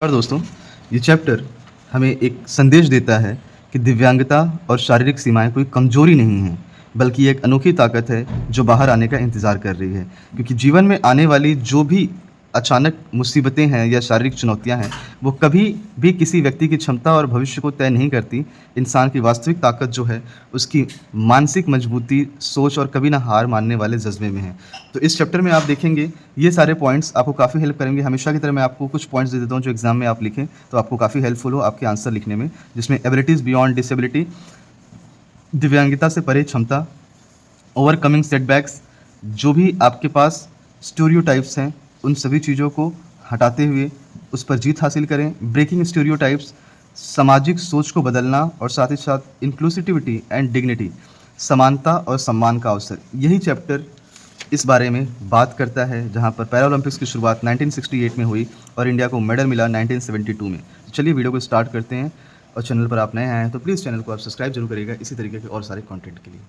और दोस्तों, ये चैप्टर हमें एक संदेश देता है कि दिव्यांगता और शारीरिक सीमाएँ कोई कमज़ोरी नहीं हैं, बल्कि ये एक अनोखी ताकत है जो बाहर आने का इंतज़ार कर रही है। क्योंकि जीवन में आने वाली जो भी अचानक मुसीबतें हैं या शारीरिक चुनौतियाँ हैं, वो कभी भी किसी व्यक्ति की क्षमता और भविष्य को तय नहीं करती। इंसान की वास्तविक ताकत जो है, उसकी मानसिक मजबूती, सोच और कभी ना हार मानने वाले जज़्बे में है। तो इस चैप्टर में आप देखेंगे ये सारे पॉइंट्स आपको काफ़ी हेल्प करेंगे। हमेशा की तरह मैं आपको कुछ पॉइंट्स दे देता हूँ जो एग्ज़ाम में आप लिखें तो आपको काफ़ी हेल्पफुल हो आपके आंसर लिखने में, जिसमें एबिलिटीज़ बियॉन्ड डिसेबिलिटी, दिव्यांगता से परे क्षमता, ओवरकमिंग सेटबैक्स, जो भी आपके पास स्टीरियोटाइप्स हैं उन सभी चीज़ों को हटाते हुए उस पर जीत हासिल करें, ब्रेकिंग स्टीरियोटाइप्स, सामाजिक सोच को बदलना और साथ ही साथ इंक्लूसिविटी एंड डिग्निटी, समानता और सम्मान का अवसर। यही चैप्टर इस बारे में बात करता है, जहां पर पैरा ओलंपिक्स की शुरुआत 1968 में हुई और इंडिया को मेडल मिला 1972 में। तो चलिए वीडियो को स्टार्ट करते हैं, और चैनल पर आप नए आए हैं तो प्लीज़ चैनल को आप सब्सक्राइब जरूर करिएगा इसी तरीके के और सारे कंटेंट के लिए।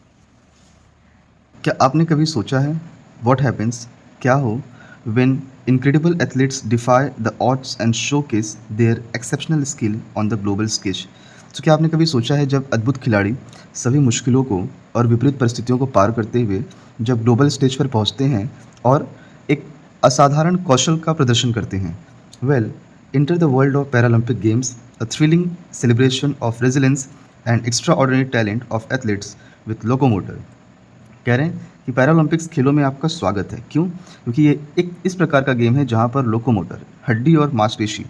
क्या आपने कभी सोचा है व्हाट हैपेंस, क्या हो when incredible athletes defy the odds and showcase their exceptional skill on the global stage. तो क्या आपने कभी सोचा है जब अद्भुत खिलाड़ी सभी मुश्किलों को और विपरीत परिस्थितियों को पार करते हुए जब ग्लोबल स्टेज पर पहुंचते हैं और एक असाधारण कौशल का प्रदर्शन करते हैं? Well, enter the world of Paralympic games, a thrilling celebration of resilience and extra ordinary talent of athletes with locomotor. कह रहे हैं कि पैरालंपिक्स खेलों में आपका स्वागत है। क्यों? क्योंकि ये एक इस प्रकार का गेम है जहाँ पर लोकोमोटर, हड्डी और मांसपेशी,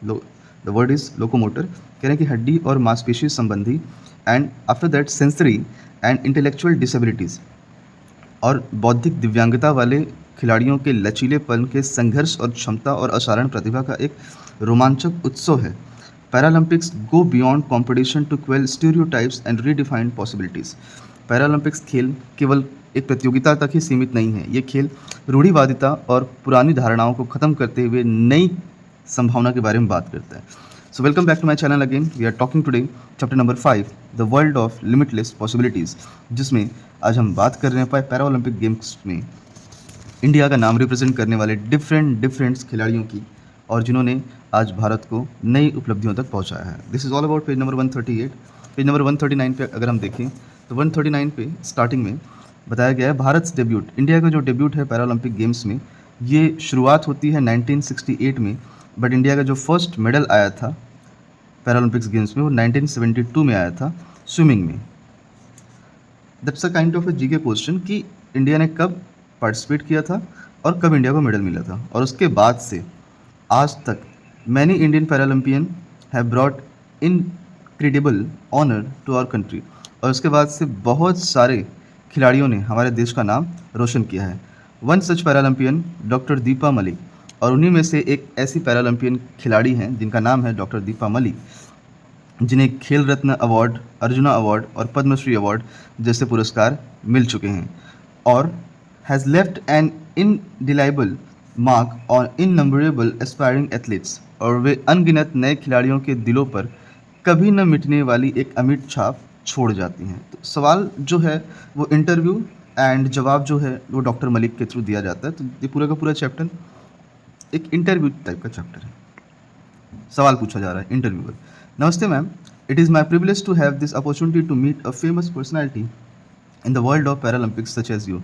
द वर्ड इज लोकोमोटर, कह रहे हैं कि हड्डी और मांसपेशी संबंधी and after that sensory and intellectual disabilities और बौद्धिक दिव्यांगता वाले खिलाड़ियों के लचीलेपन के संघर्ष और क्षमता और असाधारण प्रतिभा का एक रोमांचक उत्सव है। Paralympics go beyond competition to quell stereotypes and redefined possibilities. Paralympics खेल केवल एक प्रतियोगिता तक ही सीमित नहीं है, ये खेल रूढ़िवादिता और पुरानी धारणाओं को खत्म करते हुए नई संभावना के बारे में बात करता है। So welcome back to my channel again. We are talking today chapter number 5, the world of limitless possibilities, जिसमें आज हम बात कर रहे हैं पैरा ओलंपिक गेम्स में इंडिया का नाम रिप्रेजेंट करने वाले डिफरेंट खिलाड़ियों की, और जिन्होंने आज भारत को नई उपलब्धियों तक पहुंचाया है। This is all about page number 138। Page number 139 पे अगर हम देखें तो 139 पे स्टार्टिंग में बताया गया है भारत डेब्यूट, इंडिया का जो डेब्यूट है पैरा ओलंपिक गेम्स में, ये शुरुआत होती है 1968 में, बट इंडिया का जो फर्स्ट मेडल आया था पैरा ओलंपिक्स गेम्स में वो 1972 में आया था, स्विमिंग में। That's a kind of a GK question कि इंडिया ने कब पार्टिसिपेट किया था और कब इंडिया को मेडल मिला था, और उसके बाद से आज तक many Indian Paralympian have brought incredible honour to our country, और उसके बाद से बहुत सारे खिलाड़ियों ने हमारे देश का नाम रोशन किया है। One such Paralympian doctor Deepa Malik, और उन्हीं में से एक ऐसी पैरालंपियन खिलाड़ी हैं जिनका नाम है डॉक्टर दीपा मलिक, जिन्हें खेल रत्न अवार्ड, अर्जुना अवार्ड और पद्मश्री अवार्ड जैसे पुरस्कार मिल चुके हैं, और has left an indelible mark on innumerable aspiring athletes, और वे अनगिनत नए खिलाड़ियों के दिलों पर कभी न मिटने वाली एक अमिट छाप छोड़ जाती हैं। तो सवाल जो है वो इंटरव्यू एंड जवाब जो है वो डॉक्टर मलिक के थ्रू दिया जाता है। तो ये पूरा का पूरा चैप्टर एक इंटरव्यू टाइप का चैप्टर है। सवाल पूछा जा रहा है इंटरव्यूअर: नमस्ते ma'am, it is my privilege to have this opportunity to meet a famous personality in the world of Paralympics such as you.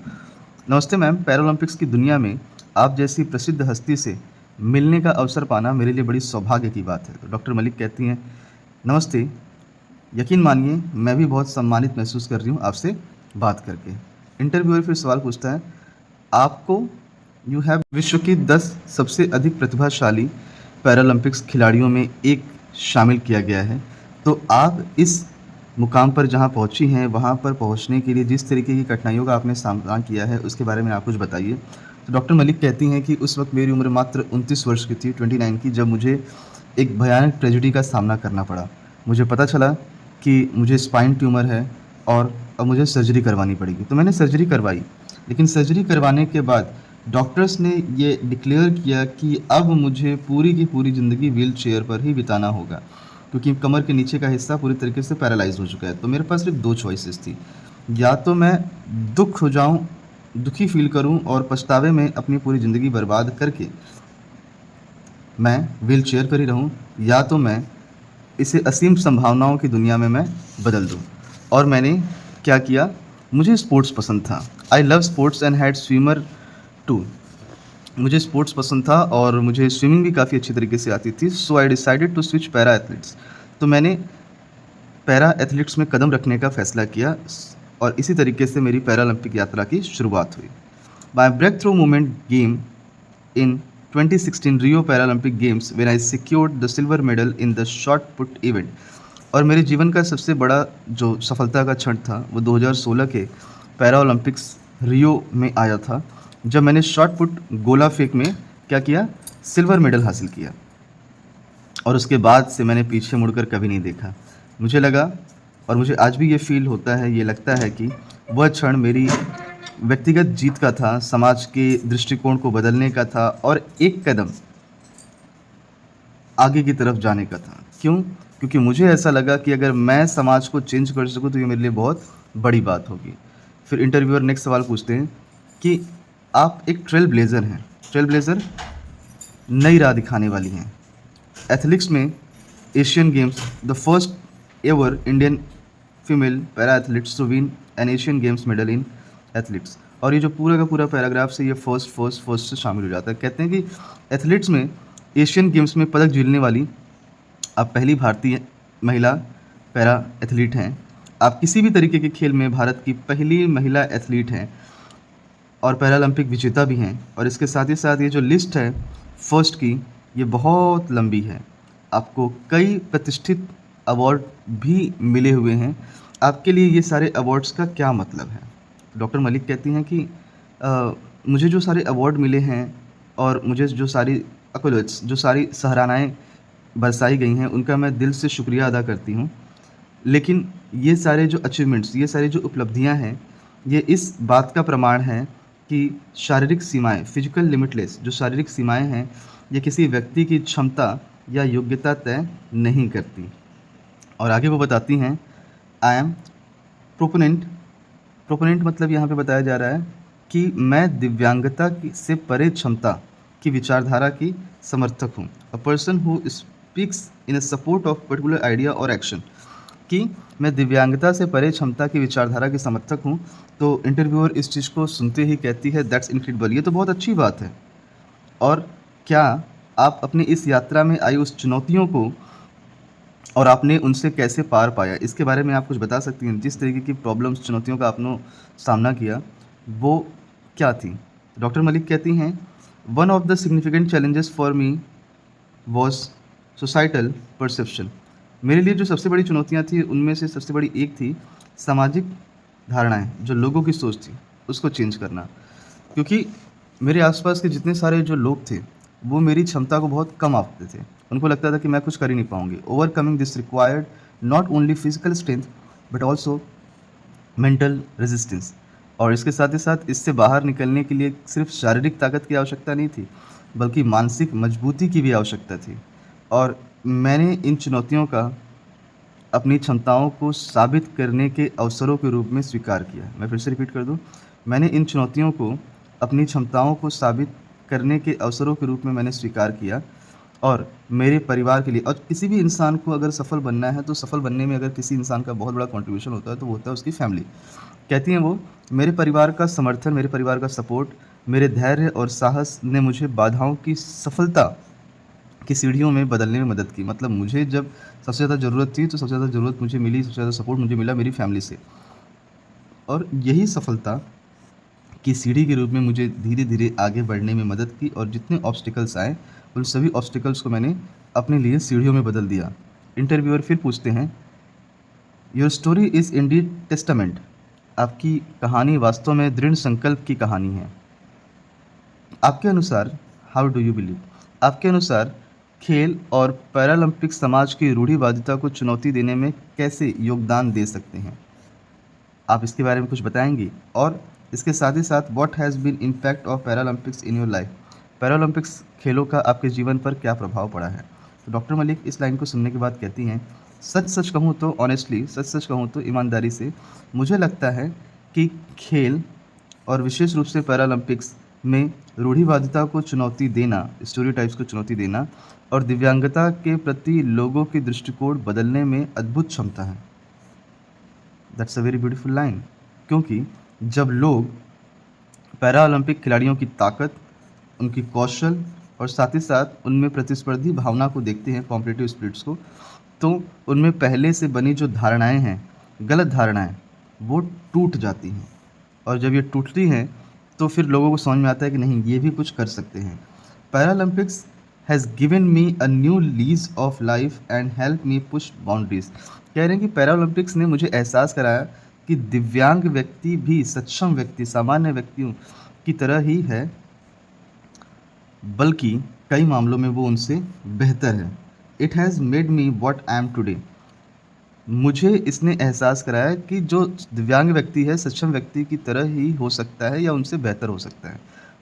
नमस्ते मैम, पैरालंपिक्स की दुनिया में आप जैसी प्रसिद्ध हस्ती से मिलने का अवसर पाना मेरे लिए बड़ी सौभाग्य की बात है। तो डॉक्टर मलिक कहती हैं, नमस्ते, यकीन मानिए मैं भी बहुत सम्मानित महसूस कर रही हूँ आपसे बात करके। इंटरव्यूअर फिर सवाल पूछता है, आपको यू हैव विश्व की 10 सबसे अधिक प्रतिभाशाली पैरालंपिक्स खिलाड़ियों में एक शामिल किया गया है, तो आप इस मुकाम पर जहाँ पहुँची हैं वहाँ पर पहुँचने के लिए जिस तरीके की कठिनाइयों का आपने सामना किया है उसके बारे में आप कुछ बताइए। तो डॉक्टर मलिक कहती हैं कि उस वक्त मेरी उम्र मात्र 29 वर्ष की थी, 29 की, जब मुझे एक भयानक ट्रेजेडी का सामना करना पड़ा। मुझे पता चला कि मुझे स्पाइन ट्यूमर है और अब मुझे सर्जरी करवानी पड़ेगी। तो मैंने सर्जरी करवाई, लेकिन सर्जरी करवाने के बाद डॉक्टर्स ने ये डिक्लेयर किया कि अब मुझे पूरी की पूरी ज़िंदगी व्हील चेयर पर ही बिताना होगा, क्योंकि कमर के नीचे का हिस्सा पूरी तरीके से पैरालाइज हो चुका है। तो मेरे पास सिर्फ 2 चॉइसेस थी, या तो मैं दुख हो जाऊँ, दुखी फील करूँ और पछतावे में अपनी पूरी ज़िंदगी बर्बाद करके मैं व्हील चेयर पर ही रहूँ या तो मैं इसे असीम संभावनाओं की दुनिया में मैं बदल दूँ। और मैंने क्या किया, मुझे स्पोर्ट्स पसंद था। I love sports and had swimmer too. मुझे स्पोर्ट्स पसंद था और मुझे स्विमिंग भी काफ़ी अच्छी तरीके से आती थी। So I decided to switch para athletes. तो मैंने पैरा एथलीट्स में कदम रखने का फ़ैसला किया और इसी तरीके से मेरी पैरालंपिक यात्रा की शुरुआत हुई। My breakthrough moment game in 2016 Rio Paralympic Games when I secured the silver medal in the shot put event। और मेरे जीवन का सबसे बड़ा जो सफलता का क्षण था वो 2016 के पैरा ओलंपिक्स रियो में आया था, जब मैंने शॉट पुट गोला फेंक में क्या किया, सिल्वर मेडल हासिल किया। और उसके बाद से मैंने पीछे मुड़कर कभी नहीं देखा। मुझे लगा और मुझे आज भी ये फ़ील होता है, ये लगता है कि वह क्षण मेरी व्यक्तिगत जीत का था, समाज के दृष्टिकोण को बदलने का था और एक कदम आगे की तरफ जाने का था। क्यों? क्योंकि मुझे ऐसा लगा कि अगर मैं समाज को चेंज कर सकूँ तो ये मेरे लिए बहुत बड़ी बात होगी। फिर इंटरव्यूअर नेक्स्ट सवाल पूछते हैं कि आप एक ट्रेल ब्लेज़र हैं। ट्रेल ब्लेज़र नई राह दिखाने वाली हैं। एथलेटिक्स में Asian games the first ever Indian female para athletes to win an Asian games medal in athletes. और ये जो पूरा का पूरा पैराग्राफ से ये फर्स्ट से शामिल हो जाता है। कहते हैं कि एथलीट्स में एशियन गेम्स में पदक जीतने वाली आप पहली भारतीय महिला पैरा एथलीट हैं। आप किसी भी तरीके के खेल में भारत की पहली महिला एथलीट हैं और पैरालंपिक विजेता भी हैं। और इसके साथ ही साथ ये जो लिस्ट है फर्स्ट की, ये बहुत लंबी है। आपको कई प्रतिष्ठित अवार्ड भी मिले हुए हैं। आपके लिए ये सारे अवार्ड्स का क्या मतलब है? डॉक्टर मलिक कहती हैं कि मुझे जो सारे अवार्ड मिले हैं और मुझे जो सारी एक्colades, जो सारी सराहनाएँ बरसाई गई हैं, उनका मैं दिल से शुक्रिया अदा करती हूँ। लेकिन ये सारे जो अचीवमेंट्स, ये सारी जो उपलब्धियाँ हैं, ये इस बात का प्रमाण है कि शारीरिक सीमाएँ, फिजिकल लिमिटलेस जो शारीरिक सीमाएँ हैं, ये किसी व्यक्ति की क्षमता या योग्यता तय नहीं करती। और आगे वो बताती हैं, आई एम प्रोपोनेंट। प्रोपोनेंट मतलब यहाँ पे बताया जा रहा है कि मैं दिव्यांगता की से परे क्षमता की विचारधारा की समर्थक हूँ। A person who speaks in a support of particular idea और एक्शन। कि मैं दिव्यांगता से परे क्षमता की विचारधारा की समर्थक हूँ। तो इंटरव्यूअर इस चीज़ को सुनते ही कहती है, दैट्स इनक्रेडिबल। ये तो बहुत अच्छी बात है। और क्या आप अपनी इस यात्रा में आई उस चुनौतियों को और आपने उनसे कैसे पार पाया, इसके बारे में आप कुछ बता सकती हैं? जिस तरीके की प्रॉब्लम्स, चुनौतियों का आपने सामना किया, वो क्या थी? डॉक्टर मलिक कहती हैं, one of the significant challenges for me was societal perception. मेरे लिए जो सबसे बड़ी चुनौतियाँ थी, उनमें से सबसे बड़ी एक थी सामाजिक धारणाएँ, जो लोगों की सोच थी, उसको चेंज करना। क्योंकि मेरे आसपास के जितने सारे जो लोग थे, वो मेरी क्षमता को बहुत कम आंकते थे। उनको लगता था कि मैं कुछ कर ही नहीं पाऊँगी। Overcoming this required not only physical strength but also mental resistance. और इसके साथ ही साथ इससे बाहर निकलने के लिए सिर्फ शारीरिक ताकत की आवश्यकता नहीं थी, बल्कि मानसिक मजबूती की भी आवश्यकता थी। और मैंने इन चुनौतियों का अपनी क्षमताओं को साबित करने के अवसरों के रूप में स्वीकार किया। मैं फिर से रिपीट कर दूँ, मैंने इन चुनौतियों को अपनी क्षमताओं को साबित करने के अवसरों के रूप में मैंने स्वीकार किया। और मेरे परिवार के लिए, और किसी भी इंसान को अगर सफल बनना है, तो सफल बनने में अगर किसी इंसान का बहुत बड़ा कंट्रीब्यूशन होता है तो वो होता है उसकी फैमिली। कहती हैं वो, मेरे परिवार का समर्थन, मेरे परिवार का सपोर्ट, मेरे धैर्य और साहस ने मुझे बाधाओं की सफलता की सीढ़ियों में बदलने में मदद की। मतलब मुझे जब सबसे ज़्यादा ज़रूरत थी, तो सबसे ज़्यादा ज़रूरत मुझे मिली, सबसे ज़्यादा सपोर्ट मुझे मिला मेरी फैमिली से। और यही सफलता की सीढ़ी के रूप में मुझे धीरे धीरे आगे बढ़ने में मदद की। और जितने ऑब्स्टिकल्स आए, उन सभी ऑब्स्टिकल्स को मैंने अपने लिए सीढ़ियों में बदल दिया। इंटरव्यूअर फिर पूछते हैं, your story is Indeed testament. आपकी कहानी वास्तव में दृढ़ संकल्प की कहानी है। आपके अनुसार, हाउ डू यू बिलीव, आपके अनुसार खेल और पैरालंपिक समाज की रूढ़िवादिता को चुनौती देने में कैसे योगदान दे सकते हैं? आप इसके बारे में कुछ बताएंगी? और इसके साथ ही साथ, what has been impact of Paralympics in your life. Paralympics खेलों का आपके जीवन पर क्या प्रभाव पड़ा है? तो डॉक्टर मलिक इस लाइन को सुनने के बाद कहती हैं, सच सच कहूँ तो ऑनेस्टली, सच सच कहूँ तो ईमानदारी से, मुझे लगता है कि खेल और विशेष रूप से पैरालंपिक्स में रूढ़िवादिता को चुनौती देना, स्टीरियोटाइप्स को चुनौती देना और दिव्यांगता के प्रति लोगों के दृष्टिकोण बदलने में अद्भुत क्षमता है। That's a very beautiful line. क्योंकि जब लोग पैरा ओलंपिक खिलाड़ियों की ताकत, उनकी कौशल और साथ ही साथ उनमें प्रतिस्पर्धी भावना को देखते हैं, कॉम्पिटिटिव स्पिरिट्स को, तो उनमें पहले से बनी जो धारणाएँ हैं, गलत धारणाएँ, वो टूट जाती हैं। और जब ये टूटती हैं, तो फिर लोगों को समझ में आता है कि नहीं, ये भी कुछ कर सकते हैं। Paralympics has given me a new lease of life and help me push boundaries. कह रहे हैं कि पैरालंपिक्स ने मुझे एहसास कराया कि दिव्यांग व्यक्ति भी सक्षम व्यक्ति, सामान्य व्यक्तियों की तरह ही है, बल्कि कई मामलों में वो उनसे बेहतर है। It has made me what I am today. मुझे इसने एहसास कराया कि जो दिव्यांग व्यक्ति है, सक्षम व्यक्ति की तरह ही हो सकता है या उनसे बेहतर हो सकता है।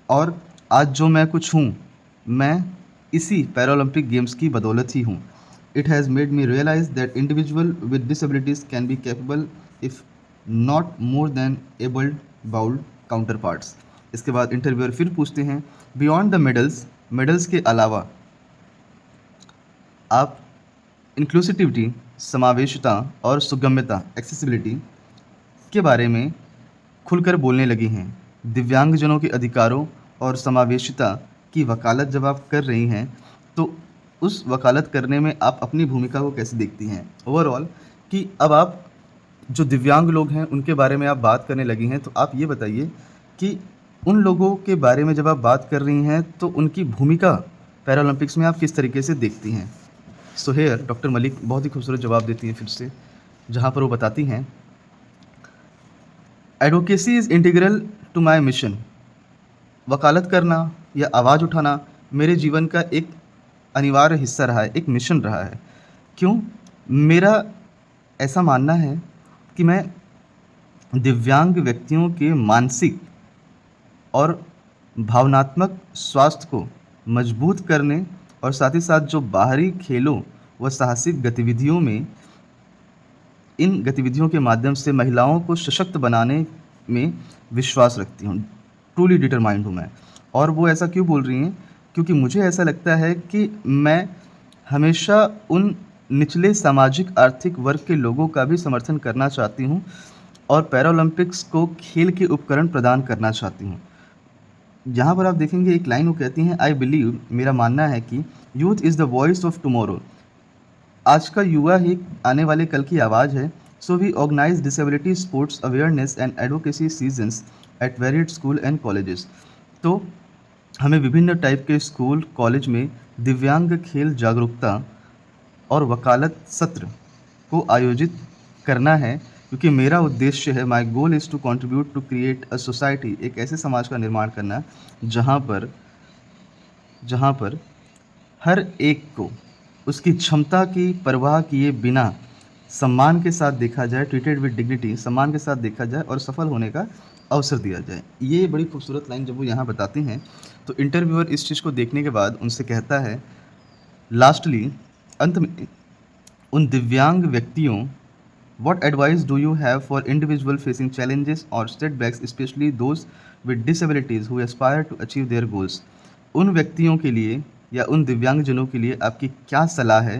और आज जो मैं कुछ हूँ, मैं इसी पैरालंपिक गेम्स की बदौलत ही हूँ। It has made me realise that individual with disabilities can be capable if not more than abled bodied counterparts. इसके बाद इंटरव्यूअर फिर पूछते हैं, बियॉन्ड द मेडल्स, मेडल्स के अलावा आप इंक्लूसिविटी, समावेशिता और सुगम्यता, एक्सेसिबिलिटी के बारे में खुलकर बोलने लगी हैं। दिव्यांगजनों के अधिकारों और समावेशिता की वकालत जब आप कर रही हैं, तो उस वकालत करने में आप अपनी भूमिका को कैसे देखती हैं ओवरऑल, कि अब आप जो दिव्यांग लोग हैं उनके बारे में आप बात करने लगी हैं, तो आप ये बताइए कि उन लोगों के बारे में जब आप बात कर रही हैं, तो उनकी भूमिका पैरालंपिक्स में आप किस तरीके से देखती हैं। सो हेयर डॉक्टर मलिक बहुत ही खूबसूरत जवाब देती हैं फिर से, जहाँ पर वो बताती हैं, advocacy is integral to my mission. वकालत करना या आवाज़ उठाना मेरे जीवन का एक अनिवार्य हिस्सा रहा है, एक मिशन रहा है। क्यों? मेरा ऐसा मानना है कि मैं दिव्यांग व्यक्तियों के मानसिक और भावनात्मक स्वास्थ्य को मजबूत करने और साथ ही साथ जो बाहरी खेलों व साहसिक गतिविधियों में, इन गतिविधियों के माध्यम से महिलाओं को सशक्त बनाने में विश्वास रखती हूँ। ट्रूली डिटरमाइंड हूँ मैं। और वो ऐसा क्यों बोल रही हैं? क्योंकि मुझे ऐसा लगता है कि मैं हमेशा उन निचले सामाजिक आर्थिक वर्ग के लोगों का भी समर्थन करना चाहती हूँ और पैरालंपिक्स को खेल के उपकरण प्रदान करना चाहती हूँ। यहाँ पर आप देखेंगे एक लाइन वो कहती हैं, आई बिलीव, मेरा मानना है कि youth is the voice of tomorrow. आज का युवा ही आने वाले कल की आवाज़ है। So we organize disability sports awareness and advocacy seasons at varied school and colleges. तो हमें विभिन्न टाइप के स्कूल कॉलेज में दिव्यांग खेल जागरूकता और वकालत सत्र को आयोजित करना है, क्योंकि मेरा उद्देश्य है, my goal is to contribute to create a society, एक ऐसे समाज का निर्माण करना जहाँ पर हर एक को उसकी क्षमता की परवाह किए बिना सम्मान के साथ देखा जाए, ट्रीटेड विद डिग्निटी, सम्मान के साथ देखा जाए और सफल होने का अवसर दिया जाए। ये बड़ी खूबसूरत लाइन जब वो यहाँ बताती हैं, तो इंटरव्यूअर इस चीज़ को देखने के बाद उनसे कहता है, लास्टली, अंत में, उन दिव्यांग व्यक्तियों, what advice do you have for individual facing challenges or setbacks, especially those with disabilities who aspire to achieve their goals? उन व्यक्तियों के लिए या उन दिव्यांगजनों के लिए आपकी क्या सलाह है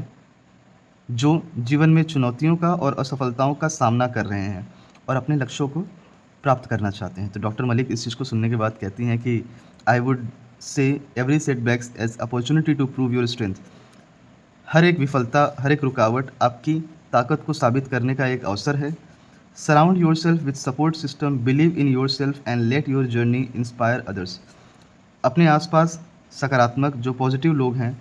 जो जीवन में चुनौतियों का और असफलताओं का सामना कर रहे हैं और अपने लक्ष्यों को प्राप्त करना चाहते हैं। तो डॉक्टर मलिक इस चीज़ को सुनने के बाद कहती हैं कि I would say every setbacks as opportunity to prove your strength. हर एक विफलता, हर एक रुकावट आपकी ताकत को साबित करने का एक अवसर है। Surround your self with support system, believe in your self and let your journey inspire others. अपने आसपास सकारात्मक जो पॉजिटिव लोग हैं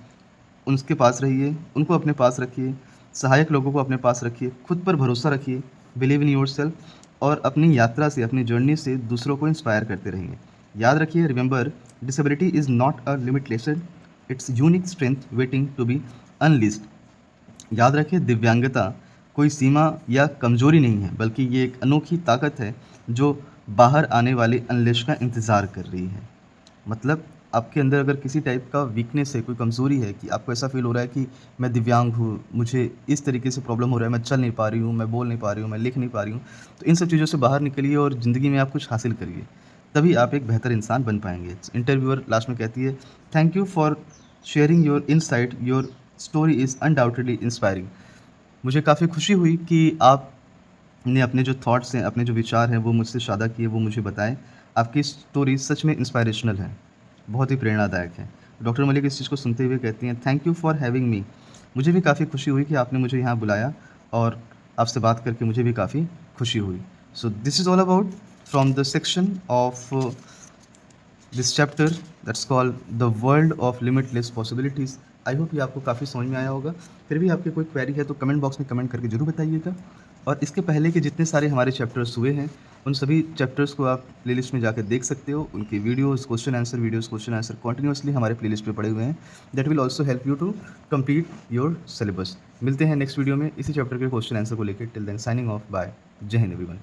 उनके पास रहिए, उनको अपने पास रखिए, सहायक लोगों को अपने पास रखिए, खुद पर भरोसा रखिए, बिलीव इन योर सेल्फ, और अपनी यात्रा से, अपनी जर्नी से दूसरों को इंस्पायर करते रहिए। याद रखिए, remember, disability is not a limitation, it's unique strength waiting to be unleashed. याद रखिए, दिव्यांगता कोई सीमा या कमजोरी नहीं है, बल्कि ये एक अनोखी ताकत है जो बाहर आने वाले अनलेश का इंतज़ार कर रही है। मतलब आपके अंदर अगर किसी टाइप का वीकनेस है, कोई कमज़ोरी है, कि आपको ऐसा फील हो रहा है कि मैं दिव्यांग हूँ, मुझे इस तरीके से प्रॉब्लम हो रहा है, मैं चल नहीं पा रही हूँ, मैं बोल नहीं पा रही हूँ, मैं लिख नहीं पा रही हूँ, तो इन सब चीज़ों से बाहर निकलिए और ज़िंदगी में आप कुछ हासिल करिए। तभी आप एक बेहतर इंसान बन पाएंगे। इंटरव्यूअर लास्ट में कहती है, thank you for sharing your insight, your story is undoubtedly inspiring. मुझे काफ़ी खुशी हुई कि आपने अपने जो थॉट्स हैं, अपने जो विचार हैं, वो मुझसे साझा किए, वो मुझे बताएँ। आपकी स्टोरी सच में इंस्पायरेशनल है, बहुत ही प्रेरणादायक है। डॉक्टर मलिक इस चीज़ को सुनते हुए कहती हैं, thank you for having me. मुझे भी काफ़ी खुशी हुई कि आपने मुझे यहाँ बुलाया और आपसे बात करके मुझे भी काफ़ी खुशी हुई। So this is all about from the section of this chapter that's called the world of limitless possibilities. I hope ये आपको काफ़ी समझ में आया होगा। फिर भी आपकी कोई क्वेरी है तो कमेंट बॉक्स में कमेंट करके ज़रूर बताइएगा। और इसके पहले के जितने सारे हमारे चैप्टर्स हुए हैं, उन सभी चैप्टर्स को आप प्लेलिस्ट में जाकर देख सकते हो। उनकी वीडियोस, क्वेश्चन आंसर कंटिन्यूअसली हमारे प्लेलिस्ट पे पड़े हुए हैं। That will also help you to complete your syllabus. मिलते हैं नेक्स्ट वीडियो में इसी चैप्टर के क्वेश्चन आंसर को लेकर। Till then signing off, bye. जय हिंद एवरीवन।